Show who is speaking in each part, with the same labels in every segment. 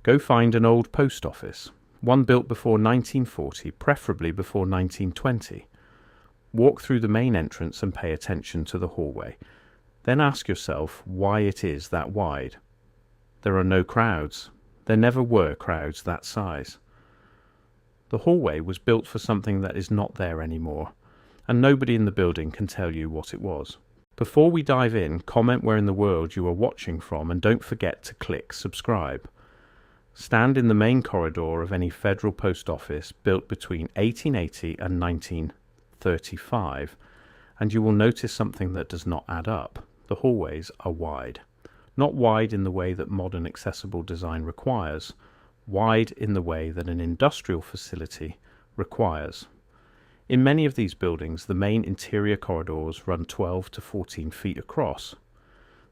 Speaker 1: Go find an old post office, one built before 1940, preferably before 1920. Walk through the main entrance and pay attention to the hallway. Then ask yourself why it is that wide. There are no crowds. There never were crowds that size. The hallway was built for something that is not there anymore, and nobody in the building can tell you what it was. Before we dive in, comment where in the world you are watching from, and don't forget to click subscribe. Stand in the main corridor of any federal post office built between 1880 and 1935, and you will notice something that does not add up. The hallways are wide. Not wide in the way that modern accessible design requires, wide in the way that an industrial facility requires. In many of these buildings, the main interior corridors run 12 to 14 feet across.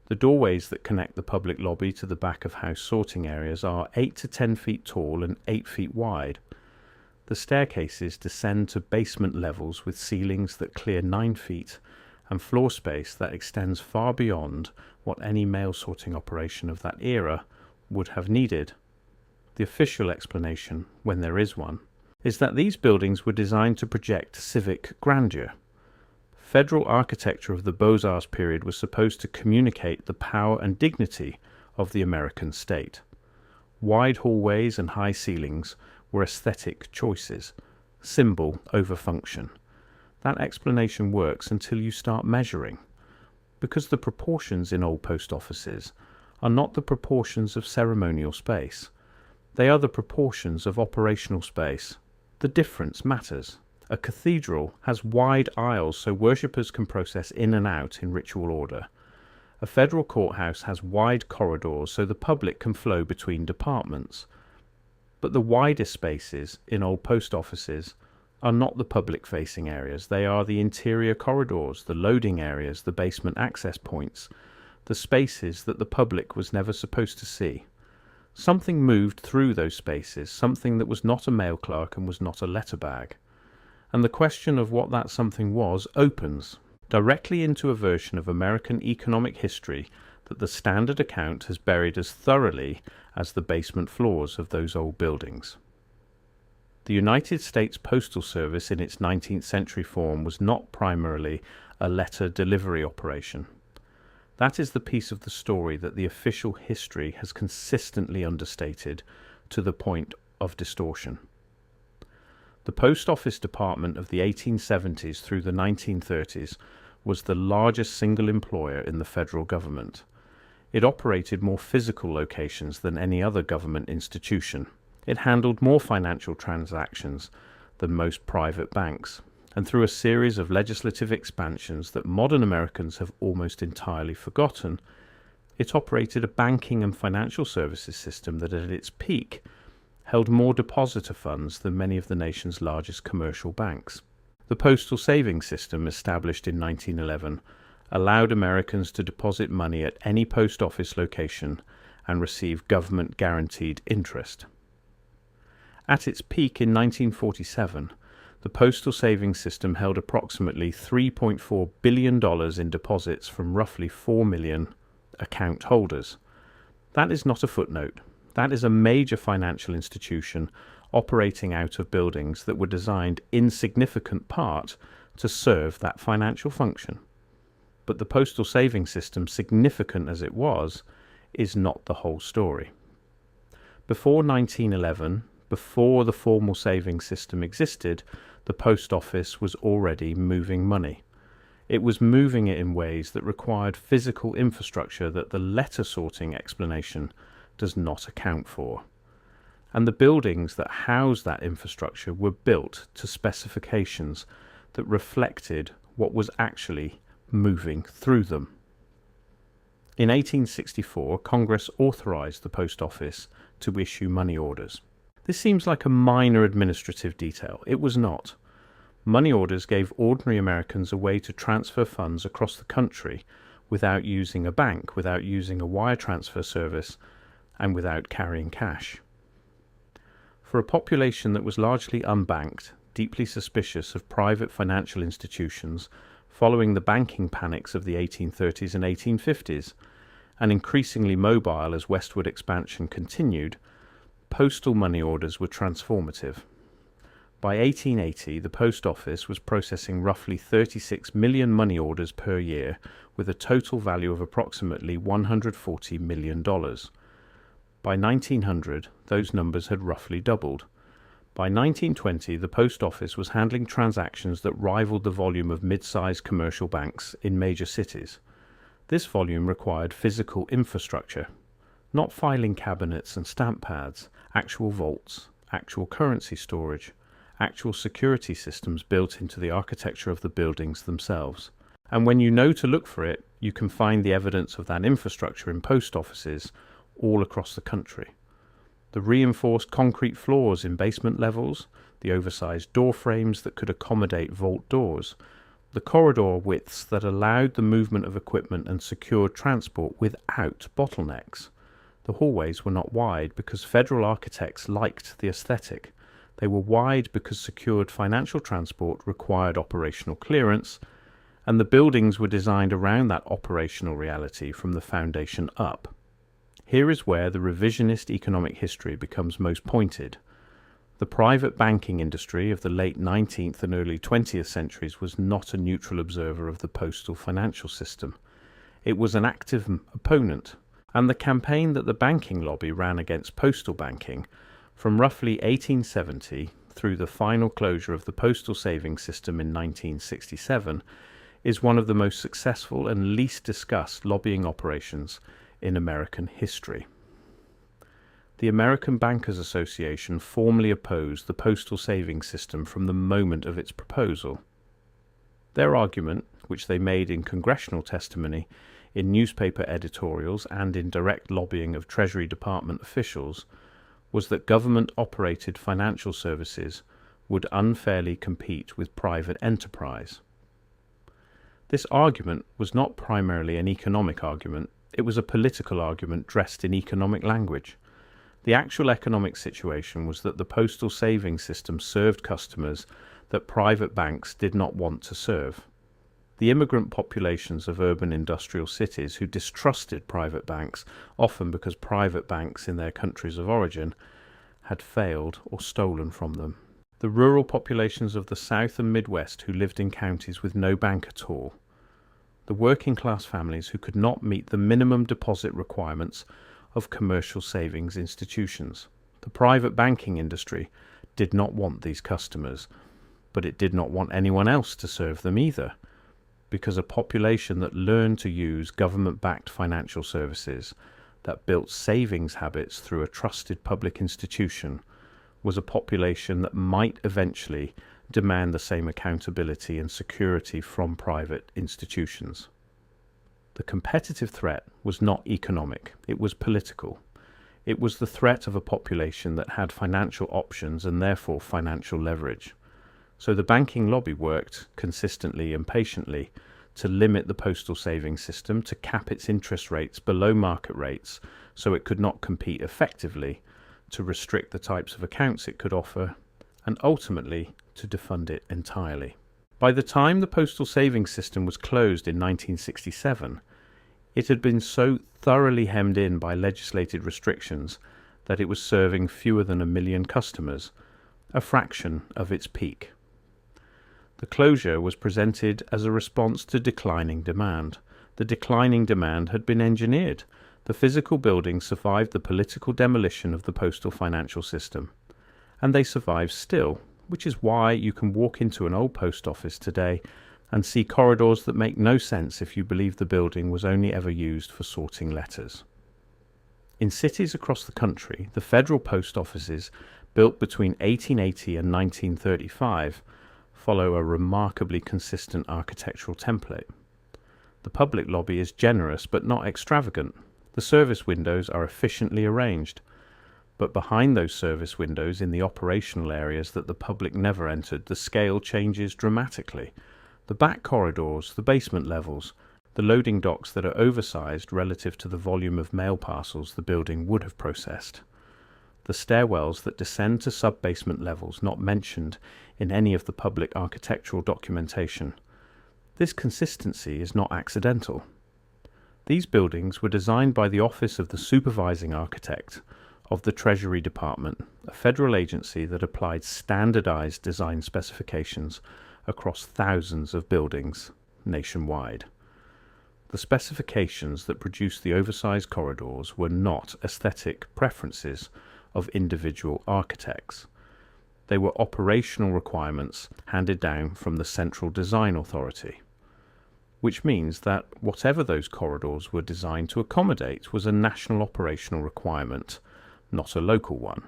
Speaker 1: The doorways that connect the public lobby to the back of house sorting areas are 8 to 10 feet tall and 8 feet wide. The staircases descend to basement levels with ceilings that clear 9 feet and floor space that extends far beyond what any mail sorting operation of that era would have needed. The official explanation, when there is one, is that these buildings were designed to project civic grandeur. Federal architecture of the Beaux-Arts period was supposed to communicate the power and dignity of the American state. Wide hallways and high ceilings were aesthetic choices, symbol over function. That explanation works until you start measuring, because the proportions in old post offices are not the proportions of ceremonial space. They are the proportions of operational space. The difference matters. A cathedral has wide aisles so worshippers can process in and out in ritual order. A federal courthouse has wide corridors so the public can flow between departments. But the widest spaces in old post offices are not the public-facing areas. They are the interior corridors, the loading areas, the basement access points, the spaces that the public was never supposed to see. Something moved through those spaces, something that was not a mail clerk and was not a letter bag. And the question of what that something was opens directly into a version of American economic history that the standard account has buried as thoroughly as the basement floors of those old buildings. The United States Postal Service in its 19th century form was not primarily a letter delivery operation. That is the piece of the story that the official history has consistently understated to the point of distortion. The Post Office Department of the 1870s through the 1930s was the largest single employer in the federal government. It operated more physical locations than any other government institution. It handled more financial transactions than most private banks. And through a series of legislative expansions that modern Americans have almost entirely forgotten, it operated a banking and financial services system that at its peak held more depositor funds than many of the nation's largest commercial banks. The postal savings system, established in 1911, allowed Americans to deposit money at any post office location and receive government-guaranteed interest. At its peak in 1947, the postal savings system held approximately $3.4 billion in deposits from roughly 4 million account holders. That is not a footnote. That is a major financial institution operating out of buildings that were designed in significant part to serve that financial function. But the postal savings system, significant as it was, is not the whole story. Before 1911, before the formal savings system existed, the post office was already moving money. It was moving it in ways that required physical infrastructure that the letter sorting explanation does not account for. And the buildings that housed that infrastructure were built to specifications that reflected what was actually moving through them. In 1864, Congress authorized the post office to issue money orders. This seems like a minor administrative detail. It was not. Money orders gave ordinary Americans a way to transfer funds across the country without using a bank, without using a wire transfer service, and without carrying cash. For a population that was largely unbanked, deeply suspicious of private financial institutions following the banking panics of the 1830s and 1850s, and increasingly mobile as westward expansion continued, postal money orders were transformative. By 1880, the post office was processing roughly 36 million money orders per year, with a total value of approximately $140 million. By 1900, those numbers had roughly doubled. By 1920, the post office was handling transactions that rivaled the volume of mid-sized commercial banks in major cities. This volume required physical infrastructure, not filing cabinets and stamp pads, actual vaults, actual currency storage, actual security systems built into the architecture of the buildings themselves. And when you know to look for it, you can find the evidence of that infrastructure in post offices all across the country. The reinforced concrete floors in basement levels, the oversized door frames that could accommodate vault doors, the corridor widths that allowed the movement of equipment and secured transport without bottlenecks. The hallways were not wide because federal architects liked the aesthetic. They were wide because secured financial transport required operational clearance, and the buildings were designed around that operational reality from the foundation up. Here is where the revisionist economic history becomes most pointed. The private banking industry of the late 19th and early 20th centuries was not a neutral observer of the postal financial system. It was an active opponent, and the campaign that the banking lobby ran against postal banking from roughly 1870 through the final closure of the postal savings system in 1967 is one of the most successful and least discussed lobbying operations in American history. The American Bankers Association formally opposed the postal savings system from the moment of its proposal. Their argument, which they made in congressional testimony, in newspaper editorials, and in direct lobbying of Treasury Department officials, was that government-operated financial services would unfairly compete with private enterprise. This argument was not primarily an economic argument, it was a political argument dressed in economic language. The actual economic situation was that the postal savings system served customers that private banks did not want to serve. The immigrant populations of urban industrial cities who distrusted private banks, often because private banks in their countries of origin had failed or stolen from them. The rural populations of the South and Midwest who lived in counties with no bank at all. The working class families who could not meet the minimum deposit requirements of commercial savings institutions. The private banking industry did not want these customers, but it did not want anyone else to serve them either, because a population that learned to use government-backed financial services, that built savings habits through a trusted public institution, was a population that might eventually demand the same accountability and security from private institutions. The competitive threat was not economic, it was political. It was the threat of a population that had financial options and therefore financial leverage. So the banking lobby worked consistently and patiently to limit the postal savings system, to cap its interest rates below market rates so it could not compete effectively, to restrict the types of accounts it could offer, and ultimately to defund it entirely. By the time the postal savings system was closed in 1967, it had been so thoroughly hemmed in by legislated restrictions that it was serving fewer than 1 million customers, a fraction of its peak. The closure was presented as a response to declining demand. The declining demand had been engineered. The physical buildings survived the political demolition of the postal financial system. And they survive still, which is why you can walk into an old post office today and see corridors that make no sense if you believe the building was only ever used for sorting letters. In cities across the country, the federal post offices, built between 1880 and 1935, follow a remarkably consistent architectural template. The public lobby is generous but not extravagant. The service windows are efficiently arranged, but behind those service windows, in the operational areas that the public never entered, the scale changes dramatically. The back corridors, the basement levels, the loading docks that are oversized relative to the volume of mail parcels the building would have processed. The stairwells that descend to sub-basement levels not mentioned in any of the public architectural documentation. This consistency is not accidental. These buildings were designed by the Office of the Supervising Architect, of the Treasury Department, a federal agency that applied standardized design specifications across thousands of buildings nationwide. The specifications that produced the oversized corridors were not aesthetic preferences of individual architects. They were operational requirements handed down from the Central Design Authority, which means that whatever those corridors were designed to accommodate was a national operational requirement, not a local one.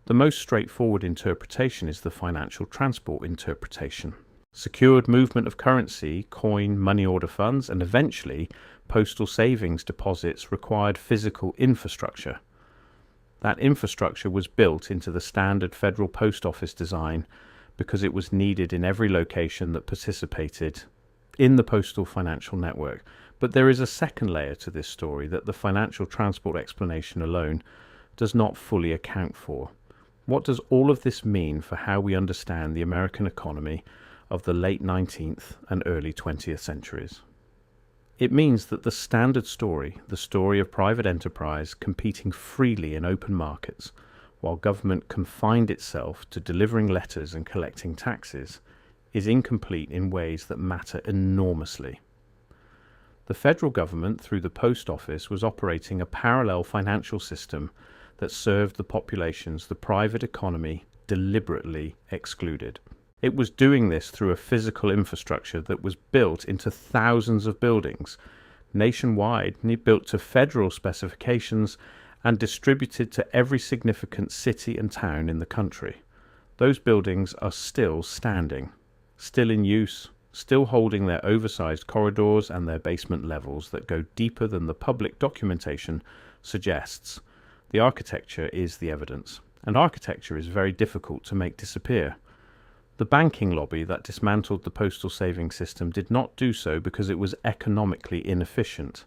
Speaker 1: The most straightforward interpretation is the financial transport interpretation. Secured movement of currency, coin, money order funds, and eventually postal savings deposits required physical infrastructure. That infrastructure was built into the standard federal post office design because it was needed in every location that participated in the postal financial network. But there is a second layer to this story that the financial transport explanation alone does not fully account for. What does all of this mean for how we understand the American economy of the late 19th and early 20th centuries? It means that the standard story, the story of private enterprise competing freely in open markets, while government confined itself to delivering letters and collecting taxes, is incomplete in ways that matter enormously. The federal government, through the post office, was operating a parallel financial system that served the populations the private economy deliberately excluded. It was doing this through a physical infrastructure that was built into thousands of buildings, nationwide, built to federal specifications and distributed to every significant city and town in the country. Those buildings are still standing, still in use, still holding their oversized corridors and their basement levels that go deeper than the public documentation suggests. The architecture is the evidence, and architecture is very difficult to make disappear. The banking lobby that dismantled the postal savings system did not do so because it was economically inefficient.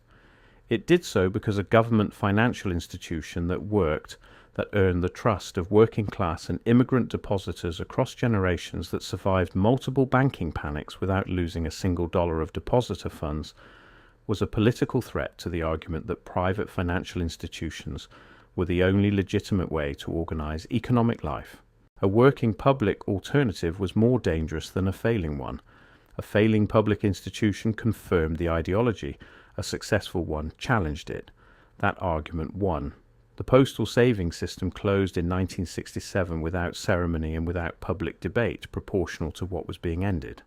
Speaker 1: It did so because a government financial institution that worked, that earned the trust of working class and immigrant depositors across generations, that survived multiple banking panics without losing a single dollar of depositor funds, was a political threat to the argument that private financial institutions were the only legitimate way to organize economic life. A working public alternative was more dangerous than a failing one. A failing public institution confirmed the ideology. A successful one challenged it. That argument won. The postal savings system closed in 1967 without ceremony and without public debate proportional to what was being ended.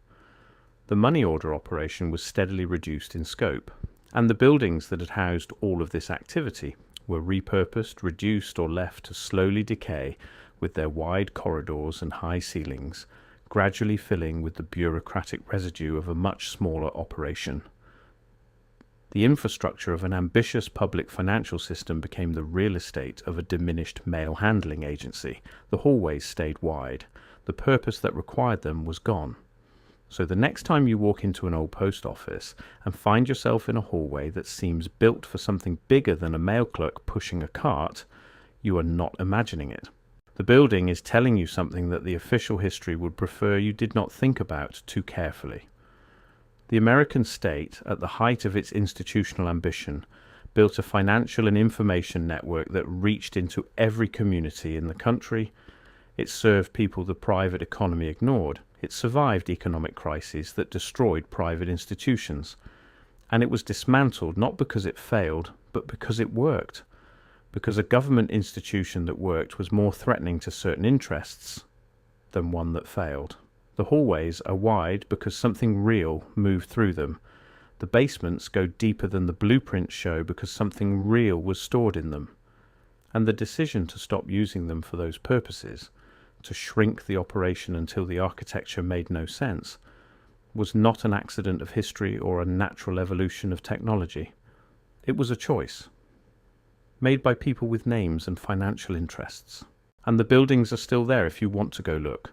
Speaker 1: The money order operation was steadily reduced in scope, and the buildings that had housed all of this activity were repurposed, reduced, or left to slowly decay with their wide corridors and high ceilings, gradually filling with the bureaucratic residue of a much smaller operation. The infrastructure of an ambitious public financial system became the real estate of a diminished mail handling agency. The hallways stayed wide. The purpose that required them was gone. So the next time you walk into an old post office and find yourself in a hallway that seems built for something bigger than a mail clerk pushing a cart, you are not imagining it. The building is telling you something that the official history would prefer you did not think about too carefully. The American state, at the height of its institutional ambition, built a financial and information network that reached into every community in the country. It served people the private economy ignored. It survived economic crises that destroyed private institutions. And it was dismantled not because it failed, but because it worked. Because a government institution that worked was more threatening to certain interests than one that failed. The hallways are wide because something real moved through them. The basements go deeper than the blueprints show because something real was stored in them. And the decision to stop using them for those purposes, to shrink the operation until the architecture made no sense, was not an accident of history or a natural evolution of technology. It was a choice, made by people with names and financial interests. And the buildings are still there if you want to go look.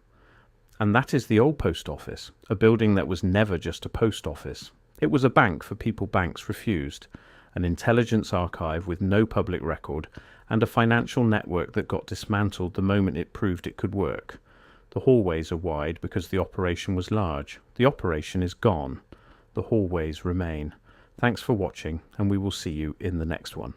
Speaker 1: And that is the old post office, a building that was never just a post office. It was a bank for people banks refused, an intelligence archive with no public record, and a financial network that got dismantled the moment it proved it could work. The hallways are wide because the operation was large. The operation is gone. The hallways remain. Thanks for watching, and we will see you in the next one.